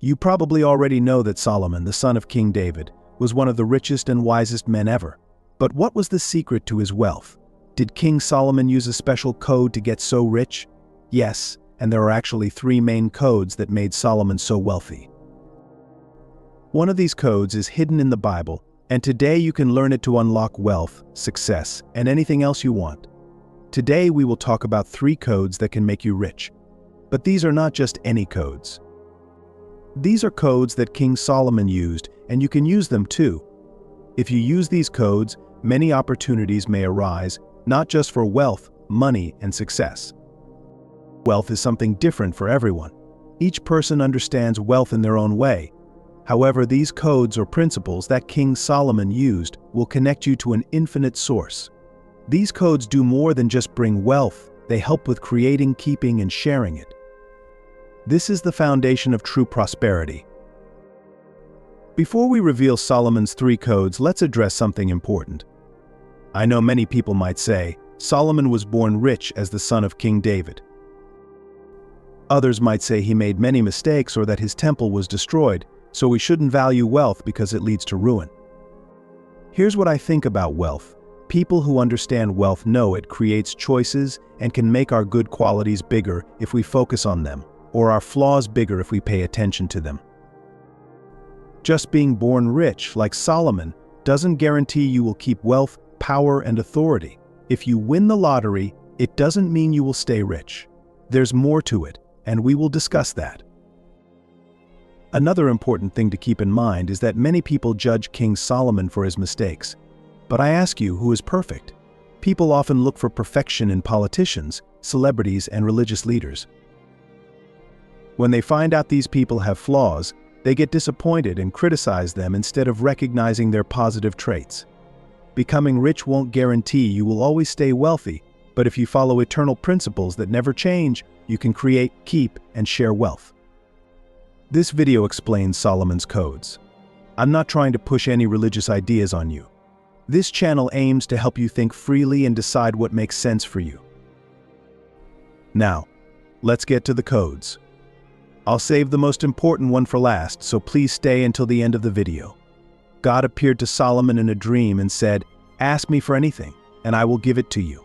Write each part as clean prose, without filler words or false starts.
You probably already know that Solomon, the son of King David, was one of the richest and wisest men ever. But what was the secret to his wealth? Did King Solomon use a special code to get so rich? Yes, and there are actually 3 main codes that made Solomon so wealthy. One of these codes is hidden in the Bible, and today you can learn it to unlock wealth, success, and anything else you want. Today we will talk about 3 codes that can make you rich. But these are not just any codes. These are codes that King Solomon used, and you can use them too. If you use these codes, many opportunities may arise, not just for wealth, money, and success. Wealth is something different for everyone. Each person understands wealth in their own way. However, these codes or principles that King Solomon used will connect you to an infinite source. These codes do more than just bring wealth, they help with creating, keeping, and sharing it. This is the foundation of true prosperity. Before we reveal Solomon's 3 codes, let's address something important. I know many people might say, Solomon was born rich as the son of King David. Others might say he made many mistakes or that his temple was destroyed, so we shouldn't value wealth because it leads to ruin. Here's what I think about wealth. People who understand wealth know it creates choices and can make our good qualities bigger if we focus on them, or our flaws bigger if we pay attention to them. Just being born rich, like Solomon, doesn't guarantee you will keep wealth, power, and authority. If you win the lottery, it doesn't mean you will stay rich. There's more to it, and we will discuss that. Another important thing to keep in mind is that many people judge King Solomon for his mistakes. But I ask you, who is perfect? People often look for perfection in politicians, celebrities, and religious leaders. When they find out these people have flaws, they get disappointed and criticize them instead of recognizing their positive traits. Becoming rich won't guarantee you will always stay wealthy, but if you follow eternal principles that never change, you can create, keep, and share wealth. This video explains Solomon's codes. I'm not trying to push any religious ideas on you. This channel aims to help you think freely and decide what makes sense for you. Now, let's get to the codes. I'll save the most important one for last, so please stay until the end of the video. God appeared to Solomon in a dream and said, "Ask me for anything, and I will give it to you."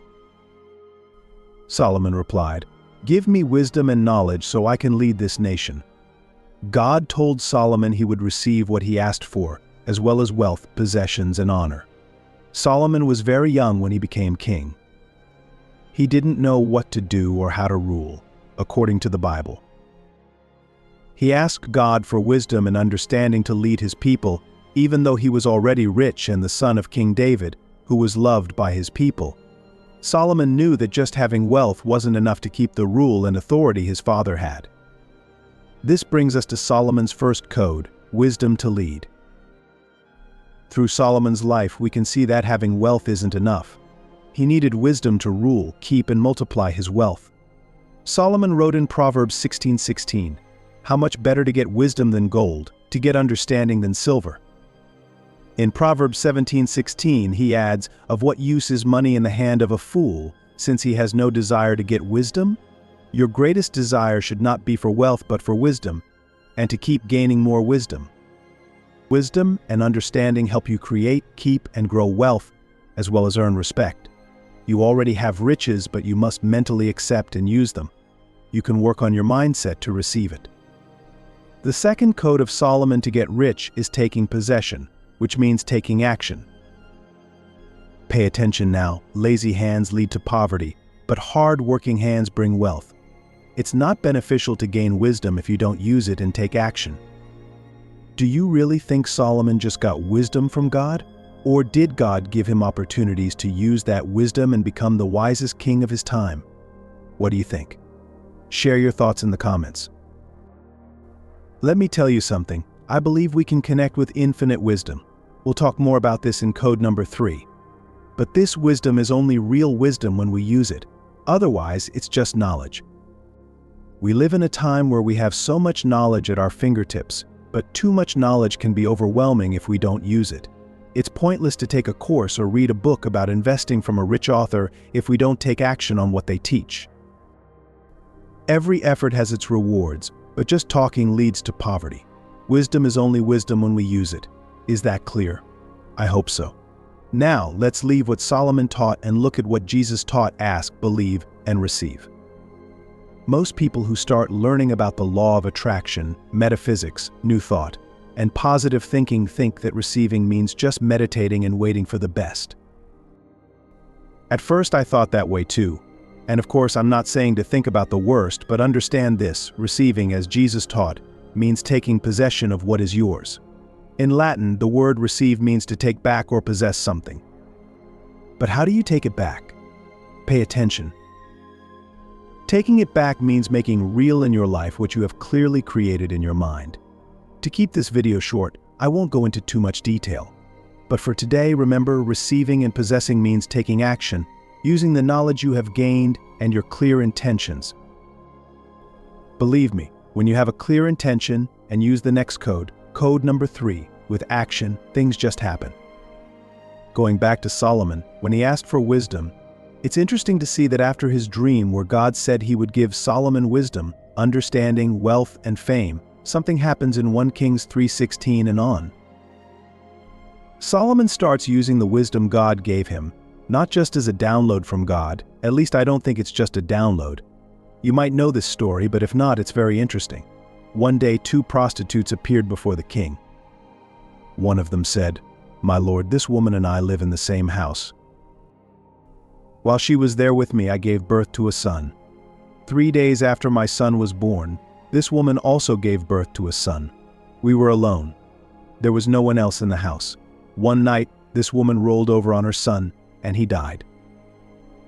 Solomon replied, "Give me wisdom and knowledge so I can lead this nation." God told Solomon he would receive what he asked for, as well as wealth, possessions, and honor. Solomon was very young when he became king. He didn't know what to do or how to rule, according to the Bible. He asked God for wisdom and understanding to lead his people, even though he was already rich and the son of King David, who was loved by his people. Solomon knew that just having wealth wasn't enough to keep the rule and authority his father had. This brings us to Solomon's first code, wisdom to lead. Through Solomon's life, we can see that having wealth isn't enough. He needed wisdom to rule, keep, and multiply his wealth. Solomon wrote in Proverbs 16:16, "How much better to get wisdom than gold, to get understanding than silver." In Proverbs 17:16, he adds, "Of what use is money in the hand of a fool, since he has no desire to get wisdom?" Your greatest desire should not be for wealth but for wisdom, and to keep gaining more wisdom. Wisdom and understanding help you create, keep, and grow wealth, as well as earn respect. You already have riches, but you must mentally accept and use them. You can work on your mindset to receive it. The second code of Solomon to get rich is taking possession, which means taking action. Pay attention now. Lazy hands lead to poverty, but hard-working hands bring wealth. It's not beneficial to gain wisdom if you don't use it and take action. Do you really think Solomon just got wisdom from God? Or did God give him opportunities to use that wisdom and become the wisest king of his time? What do you think? Share your thoughts in the comments. Let me tell you something. I believe we can connect with infinite wisdom. We'll talk more about this in code number 3. But this wisdom is only real wisdom when we use it. Otherwise, it's just knowledge. We live in a time where we have so much knowledge at our fingertips, but too much knowledge can be overwhelming if we don't use it. It's pointless to take a course or read a book about investing from a rich author if we don't take action on what they teach. Every effort has its rewards, but just talking leads to poverty. Wisdom is only wisdom when we use it. Is that clear? I hope so. Now, let's leave what Solomon taught and look at what Jesus taught: ask, believe, and receive. Most people who start learning about the law of attraction, metaphysics, new thought, and positive thinking think that receiving means just meditating and waiting for the best. At first I thought that way too. And of course I'm not saying to think about the worst, but understand this: receiving, as Jesus taught, means taking possession of what is yours. In Latin, the word receive means to take back or possess something. But how do you take it back? Pay attention. Taking it back means making real in your life what you have clearly created in your mind. To keep this video short, I won't go into too much detail. But for today, remember, receiving and possessing means taking action, using the knowledge you have gained and your clear intentions. Believe me, when you have a clear intention and use the next code number 3, with action, things just happen. Going back to Solomon, when he asked for wisdom, it's interesting to see that after his dream where God said he would give Solomon wisdom, understanding, wealth, and fame, something happens in 1 Kings 3:16 and on. Solomon starts using the wisdom God gave him, not just as a download from God. At least I don't think it's just a download. You might know this story, but if not, it's very interesting. One day 2 prostitutes appeared before the king. One of them said, "My lord, this woman and I live in the same house. While she was there with me, I gave birth to a son. 3 days after my son was born, this woman also gave birth to a son. We were alone. There was no one else in the house. One night, this woman rolled over on her son, and he died.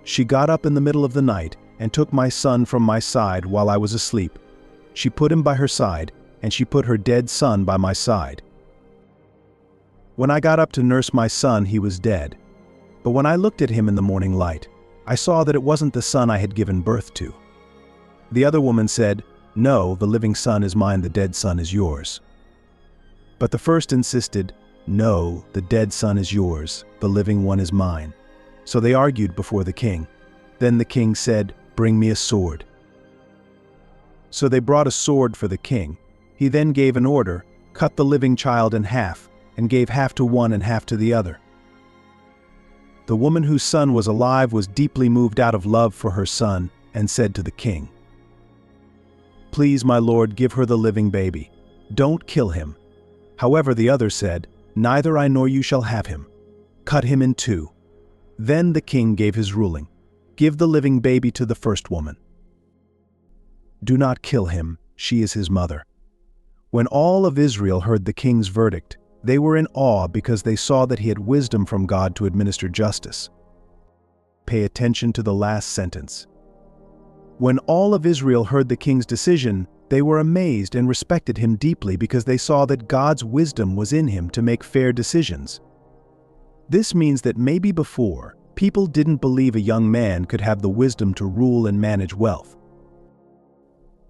She got up in the middle of the night and took my son from my side while I was asleep. She put him by her side, and she put her dead son by my side. When I got up to nurse my son, he was dead. But when I looked at him in the morning light, I saw that it wasn't the son I had given birth to." The other woman said, "No, the living son is mine, the dead son is yours." But the first insisted, "No, the dead son is yours, the living one is mine." So they argued before the king. Then the king said, "Bring me a sword." So they brought a sword for the king. He then gave an order, cut the living child in half, and gave half to one and half to the other. The woman whose son was alive was deeply moved out of love for her son and said to the king, "Please, my lord, give her the living baby. Don't kill him." However, the other said, "Neither I nor you shall have him. Cut him in 2. Then the king gave his ruling, "Give the living baby to the first woman. Do not kill him, she is his mother." When all of Israel heard the king's verdict, they were in awe because they saw that he had wisdom from God to administer justice. Pay attention to the last sentence. When all of Israel heard the king's decision, they were amazed and respected him deeply because they saw that God's wisdom was in him to make fair decisions. This means that maybe before, people didn't believe a young man could have the wisdom to rule and manage wealth.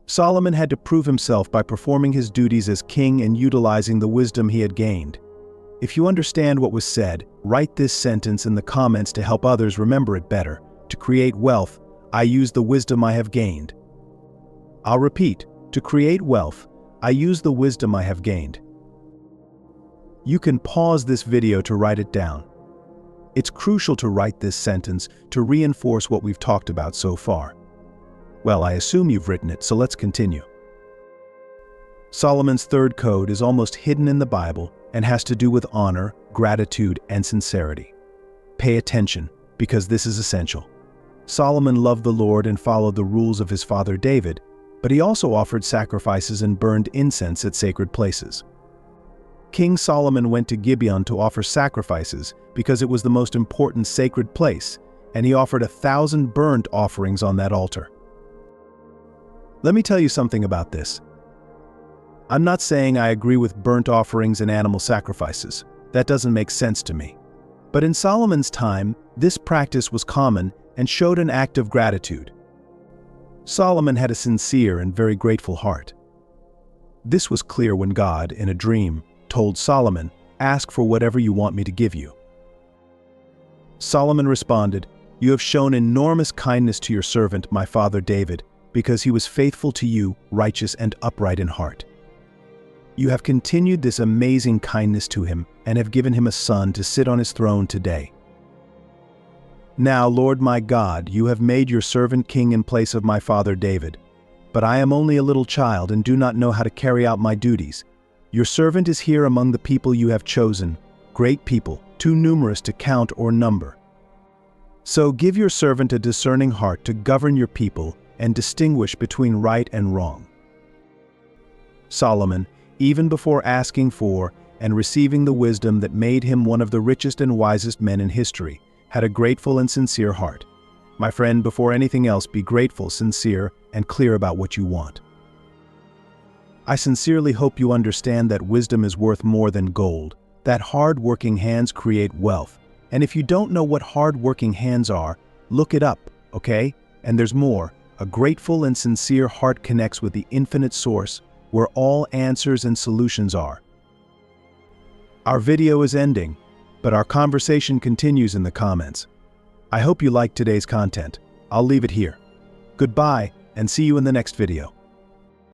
Solomon had to prove himself by performing his duties as king and utilizing the wisdom he had gained. If you understand what was said, write this sentence in the comments to help others remember it better. To create wealth, I use the wisdom I have gained. I'll repeat, to create wealth, I use the wisdom I have gained. You can pause this video to write it down. It's crucial to write this sentence to reinforce what we've talked about so far. Well, I assume you've written it, so let's continue. Solomon's third code is almost hidden in the Bible and has to do with honor, gratitude, and sincerity. Pay attention, because this is essential. Solomon loved the Lord and followed the rules of his father David, but he also offered sacrifices and burned incense at sacred places. King Solomon went to Gibeon to offer sacrifices because it was the most important sacred place, and he offered 1,000 burnt offerings on that altar. Let me tell you something about this. I'm not saying I agree with burnt offerings and animal sacrifices. That doesn't make sense to me. But in Solomon's time, this practice was common and showed an act of gratitude. Solomon had a sincere and very grateful heart. This was clear when God, in a dream, told Solomon, "Ask for whatever you want me to give you." Solomon responded, "You have shown enormous kindness to your servant, my father David, because he was faithful to you, righteous and upright in heart. You have continued this amazing kindness to him and have given him a son to sit on his throne today. Now, Lord my God, you have made your servant king in place of my father David. But I am only a little child and do not know how to carry out my duties. Your servant is here among the people you have chosen, great people, too numerous to count or number. So give your servant a discerning heart to govern your people and distinguish between right and wrong. Solomon, even before asking for and receiving the wisdom that made him one of the richest and wisest men in history, had a grateful and sincere heart. My friend, before anything else, be grateful, sincere, and clear about what you want. I sincerely hope you understand that wisdom is worth more than gold, that hard-working hands create wealth. And if you don't know what hard-working hands are, look it up, okay? And there's more. A grateful and sincere heart connects with the infinite source, where all answers and solutions are. Our video is ending, but our conversation continues in the comments. I hope you liked today's content. I'll leave it here. Goodbye, and see you in the next video.